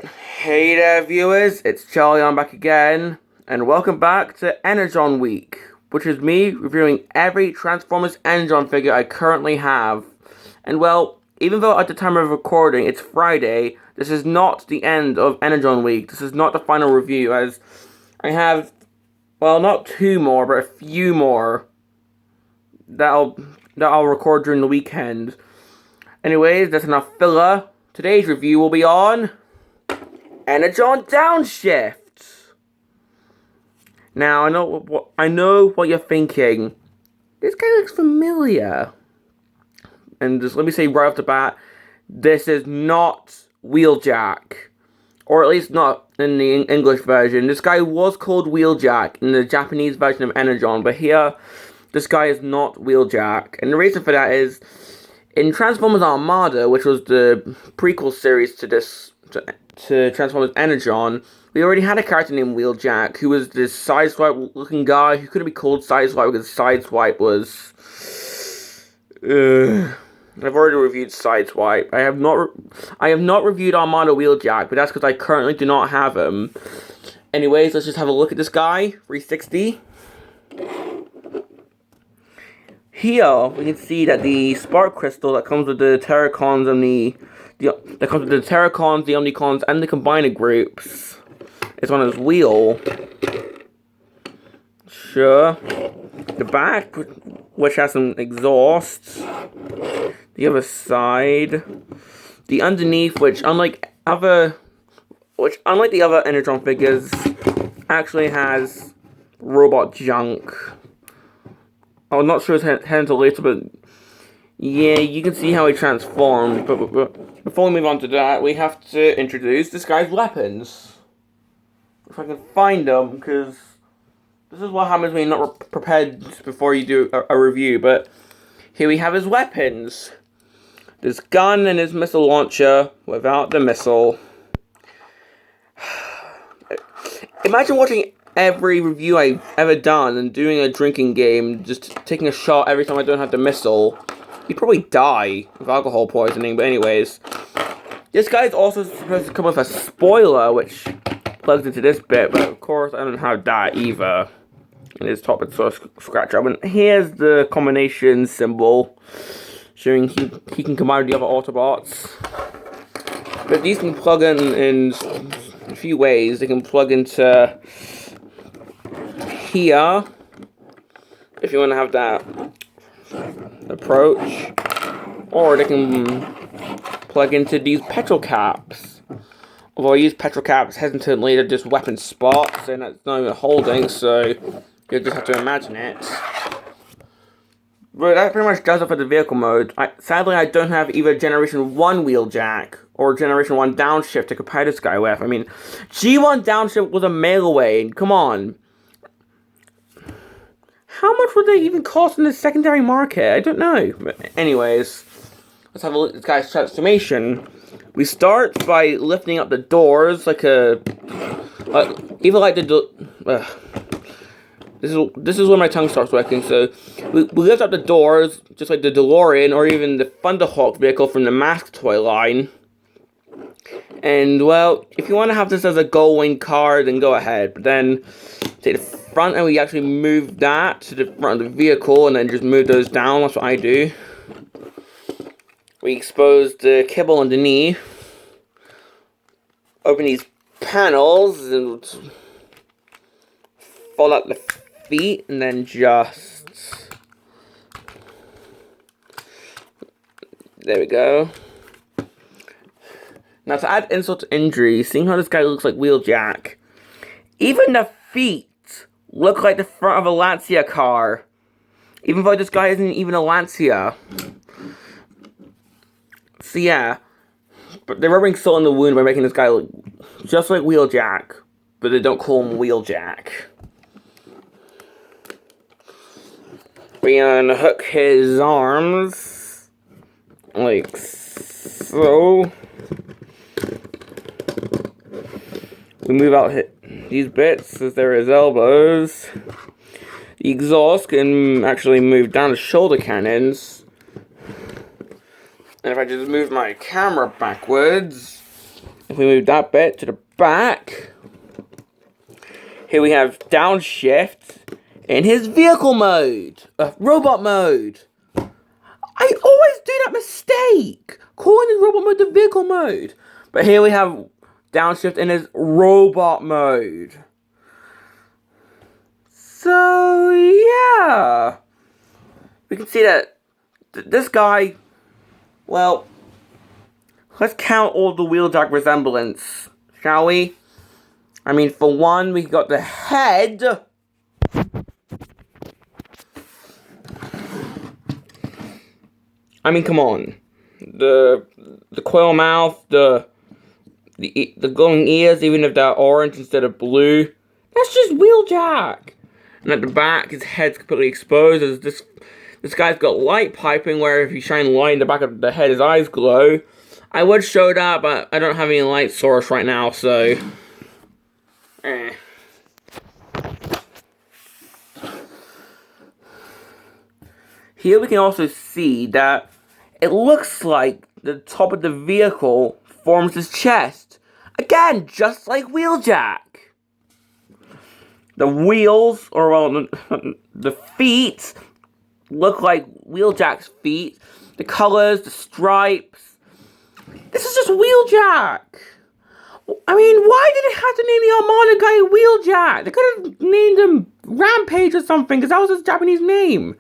Hey there, viewers, it's Charlie, I'm back again, and welcome back to Energon Week, which is me reviewing every Transformers Energon figure I currently have. And well, even though at the time of recording it's Friday, this is not the end of Energon Week. This is not the final review, as I have, well, not two more, but a few more that I'll record during the weekend. Anyways, that's enough filler. Today's review will be on Energon Downshift. Now, I know what you're thinking. This guy looks familiar. And just let me say right off the bat, this is not Wheeljack. Or at least not in the English version. This guy was called Wheeljack in the Japanese version of Energon, but here, this guy is not Wheeljack. And the reason for that is, in Transformers Armada, which was the prequel series to to Transformers Energon, we already had a character named Wheeljack, who was this Sideswipe looking guy, who couldn't be called Sideswipe because Sideswipe was... I've already reviewed Sideswipe. I have not reviewed Armada Wheeljack, but that's because I currently do not have him. Anyways, let's just have a look at this guy, 360. Here, we can see that the Spark Crystal that comes with the Terracons and the Omnicons, and the Combiner groups is on his wheel. Sure. The back, which has some exhaust. The other side. The underneath, which unlike the other Energon figures, actually has robot junk. I'm not sure his head until later, but yeah, you can see how he transformed. But before we move on to that, we have to introduce this guy's weapons. If I can find them, because this is what happens when you're not prepared before you do a review. But here we have his weapons. This gun and his missile launcher without the missile. Imagine watching every review I've ever done and doing a drinking game, just taking a shot every time I don't have the missile. You'd probably die of alcohol poisoning, but anyways. This guy is also supposed to come with a spoiler, which plugs into this bit, but of course I don't have that either. And his top is sort of scratched up. And here's the combination symbol, showing he can combine with the other Autobots. But these can plug in a few ways. They can plug into here, if you want to have that approach, or they can plug into these petrol caps. Although I use petrol caps hesitantly, they're just weapon spots, and that's not even holding, so you just have to imagine it. But that pretty much does it for the vehicle mode. Sadly, I don't have either Generation 1 Wheeljack or Generation 1 Downshift to compare this guy with. I mean, G1 Downshift was a mail away, come on. How much would they even cost in the secondary market? I don't know. But anyways, let's have a look at this guy's transformation. We start by lifting up the doors like a... This is where my tongue starts working, so we lift up the doors, just like the DeLorean, or even the Thunderhawk vehicle from the Mask toy line. And, well, if you want to have this as a Gullwing car, then go ahead. But then, take the front, and we actually move that to the front of the vehicle, and then just move those down. That's what I do. We expose the kibble underneath. Open these panels, and fold out the feet, and then just... There we go. Now, to add insult to injury, seeing how this guy looks like Wheeljack, even the feet look like the front of a Lancia car, even though this guy isn't even a Lancia. So yeah, but they're rubbing salt in the wound by making this guy look just like Wheeljack, but they don't call him Wheeljack. We unhook his arms, like so. We move out these bits as they're his elbows. The exhaust can actually move down the shoulder cannons. And if I just move my camera backwards, if we move that bit to the back, here we have Downshift in his vehicle mode, robot mode. I always do that mistake, calling his robot mode the vehicle mode. But here we have Downshift in his robot mode. So, yeah. We can see that this guy, well, let's count all the Wheeljack resemblance, shall we? I mean, for one, we got the head. I mean, come on. The coil mouth, the glowing ears, even if they're orange instead of blue. That's just Wheeljack. And at the back, his head's completely exposed. As this guy's got light piping, where if you shine light in the back of the head, his eyes glow. I would show that, but I don't have any light source right now, so... Here we can also see that it looks like the top of the vehicle forms his chest. Again, just like Wheeljack. The wheels, or well, the feet, look like Wheeljack's feet. The colors, the stripes. This is just Wheeljack. I mean, why did they have to name the Armada guy Wheeljack? They could have named him Rampage or something, because that was his Japanese name.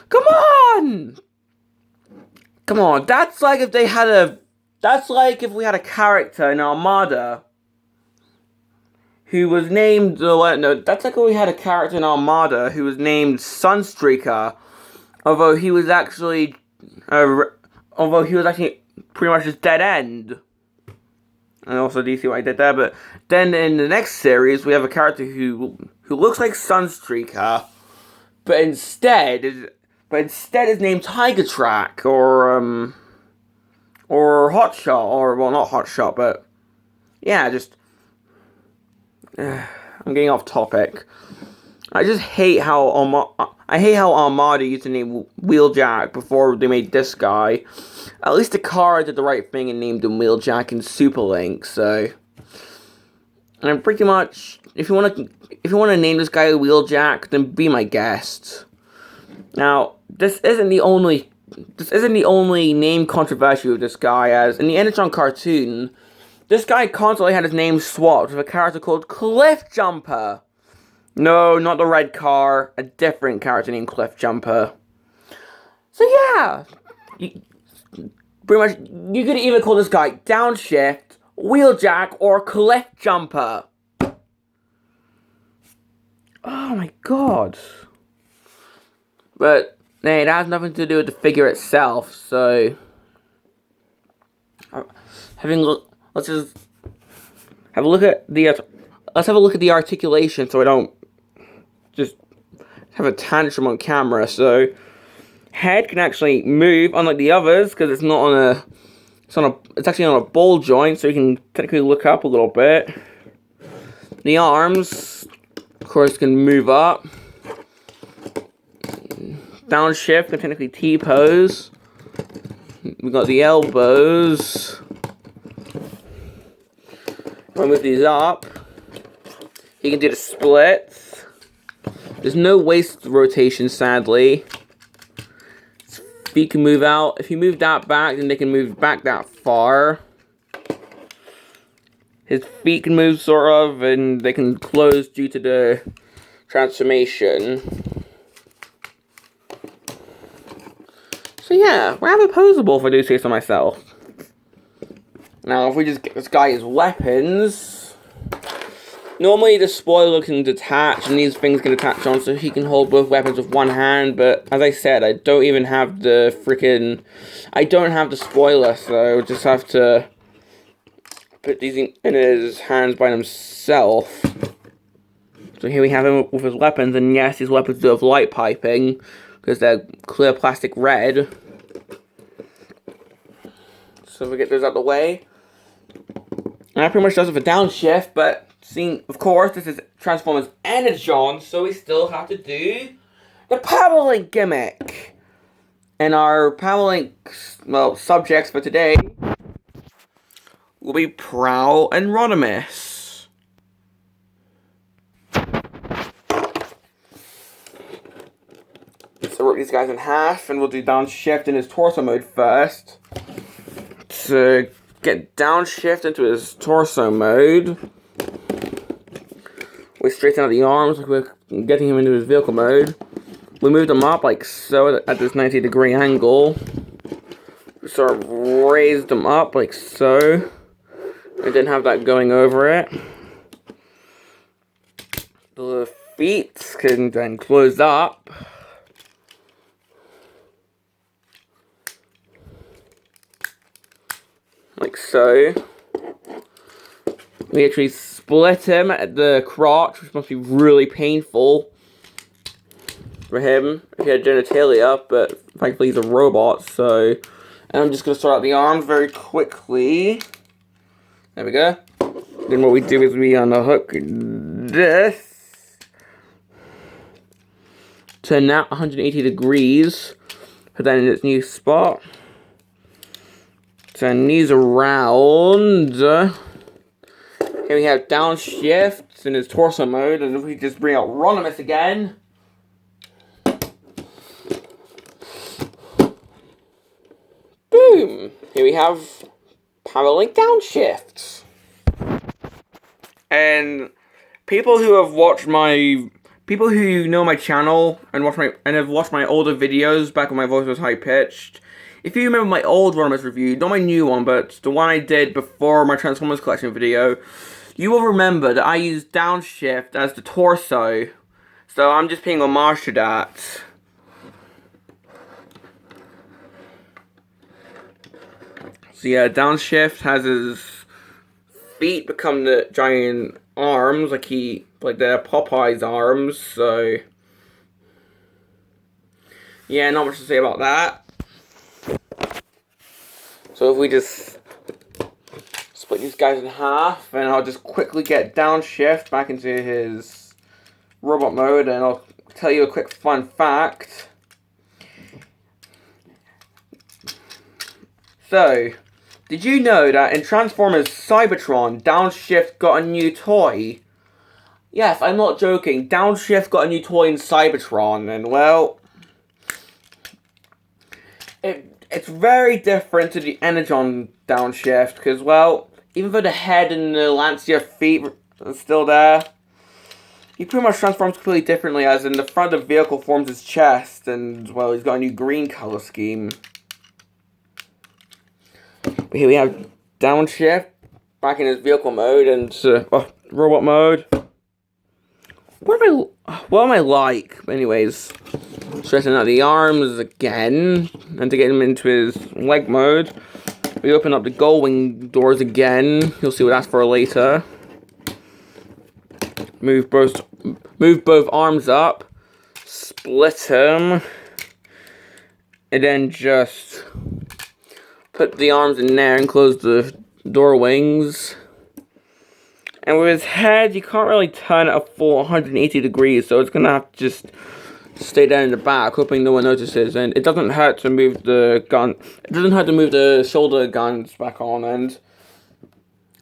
Come on! Come on, that's like if they had a... That's like if we had a character in Armada who was named... No, that's like if we had a character in Armada who was named Sunstreaker, although he was actually... pretty much just dead end. And also, do you see what I did there? But then in the next series, we have a character who looks like Sunstreaker, but instead is named Tiger Track or Hotshot, or well, not Hotshot, but yeah, just I'm getting off topic. I just hate how Armada used to name Wheeljack before they made this guy. At least the car did the right thing and named him Wheeljack and Superlink. So, and pretty much, if you want to name this guy Wheeljack, then be my guest. Now, this isn't the only name controversy with this guy, as in the Energon cartoon, this guy constantly had his name swapped with a character called Cliff Jumper. No, not the red car, a different character named Cliff Jumper. So yeah, pretty much, you could either call this guy Downshift, Wheeljack, or Cliff Jumper. Oh my god. But, hey, it has nothing to do with the figure itself, so... Let's just have a look at the articulation so I don't just have a tantrum on camera. So, head can actually move, unlike the others, because it's not on a... It's actually on a ball joint, so you can technically look up a little bit. The arms, of course, can move up. Downshift can technically T-pose. We've got the elbows. If I move these up, you can do the splits. There's no waist rotation, sadly. Feet can move out. If you move that back, then they can move back that far. His feet can move, sort of, and they can close due to the transformation. So yeah, rather posable if I do say so myself. Now, if we just get this guy his weapons, normally the spoiler can detach, and these things can attach on so he can hold both weapons with one hand, but as I said, I don't even have the I don't have the spoiler, so I just have to put these in his hands by himself. So here we have him with his weapons, and yes, his weapons do have light piping, because they're clear plastic red. So if we get those out of the way. And that pretty much does it for Downshift, but seeing, of course, this is Transformers Energon, so we still have to do the Power Link gimmick. And our Power Link, well, subjects for today will be Prowl and Rodimus. So rip these guys in half, and we'll do Downshift in his torso mode first. To get Downshift into his torso mode, we straighten out the arms like we're getting him into his vehicle mode. We move them up like so at this 90-degree angle. We sort of raise them up like so, and then have that going over it. The feet can then close up. Like so. We actually split him at the crotch, which must be really painful for him if he had genitalia, but thankfully he's a robot, so... And I'm just going to sort out the arms very quickly. There we go. Then what we do is we unhook this. Turn that 180 degrees. Put that in its new spot. Turn these around. Here we have Downshift in his torso mode, and if we just bring out Rodimus again. Boom! Here we have Paralink Downshift. And people who know my channel and have watched my older videos back when my voice was high pitched. If you remember my old Rodimus review, not my new one, but the one I did before my Transformers collection video, you will remember that I used Downshift as the torso. So I'm just paying homage to that. So yeah, Downshift has his feet become the giant arms, like the Popeye's arms, so... Yeah, not much to say about that. So if we just split these guys in half, and I'll just quickly get Downshift back into his robot mode, and I'll tell you a quick fun fact. So, did you know that in Transformers Cybertron, Downshift got a new toy? Yes, I'm not joking. Downshift got a new toy in Cybertron, and well... It's very different to the Energon Downshift, because, well, even though the head and the Lancia feet are still there, he pretty much transforms completely differently, as in the front of the vehicle forms his chest, and, well, he's got a new green color scheme. But here we have Downshift back in his vehicle mode, and, robot mode. What am I like? Anyways, stretching out the arms again, and to get him into his leg mode, we open up the gull-wing doors again. You'll see what that's for later. Move both arms up, split him, and then just put the arms in there and close the door wings. And with his head, you can't really turn it a full 180 degrees, so it's gonna have to just stay down in the back, hoping no one notices. And it doesn't hurt to move the gun. It doesn't hurt to move the shoulder guns back on. And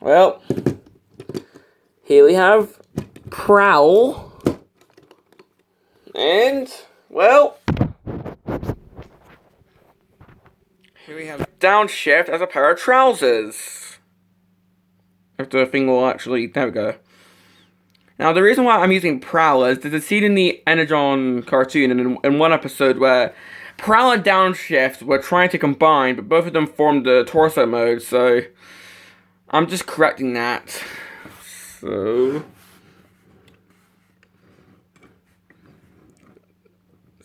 well, here we have Prowl, and well, here we have Downshift as a pair of trousers. If the thing will actually... There we go. Now, the reason why I'm using Prowl is there's a scene in the Energon cartoon and in one episode where Prowl and Downshift were trying to combine, but both of them formed the torso mode, so I'm just correcting that. So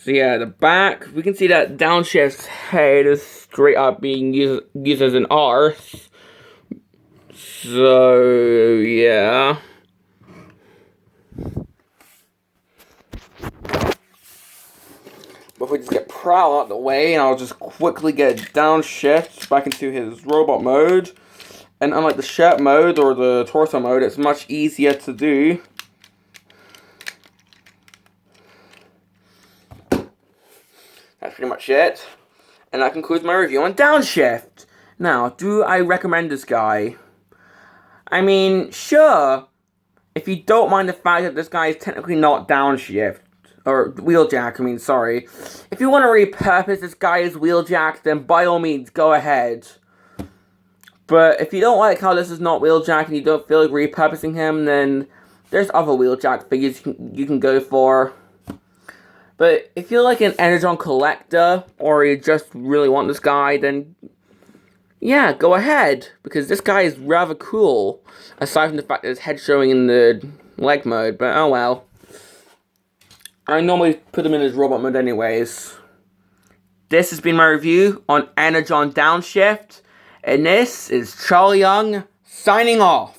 yeah, the back, we can see that Downshift's head is straight up being used as an arse. So, yeah. But if we just get Prowl out of the way, and I'll just quickly get Downshift back into his robot mode. And unlike the shirt mode or the torso mode, it's much easier to do. That's pretty much it. And that concludes my review on Downshift. Now, do I recommend this guy? I mean, sure, if you don't mind the fact that this guy is technically not downshift, or wheeljack, I mean, sorry. If you want to repurpose this guy as wheeljack, then by all means, go ahead. But if you don't like how this is not wheeljack and you don't feel like repurposing him, then there's other wheeljack figures you can go for. But if you're like an Energon collector, or you just really want this guy, then yeah, go ahead, because this guy is rather cool, aside from the fact that his head showing in the leg mode, but oh well. I normally put him in his robot mode anyways. This has been my review on Energon Downshift, and this is Charlie Young, signing off.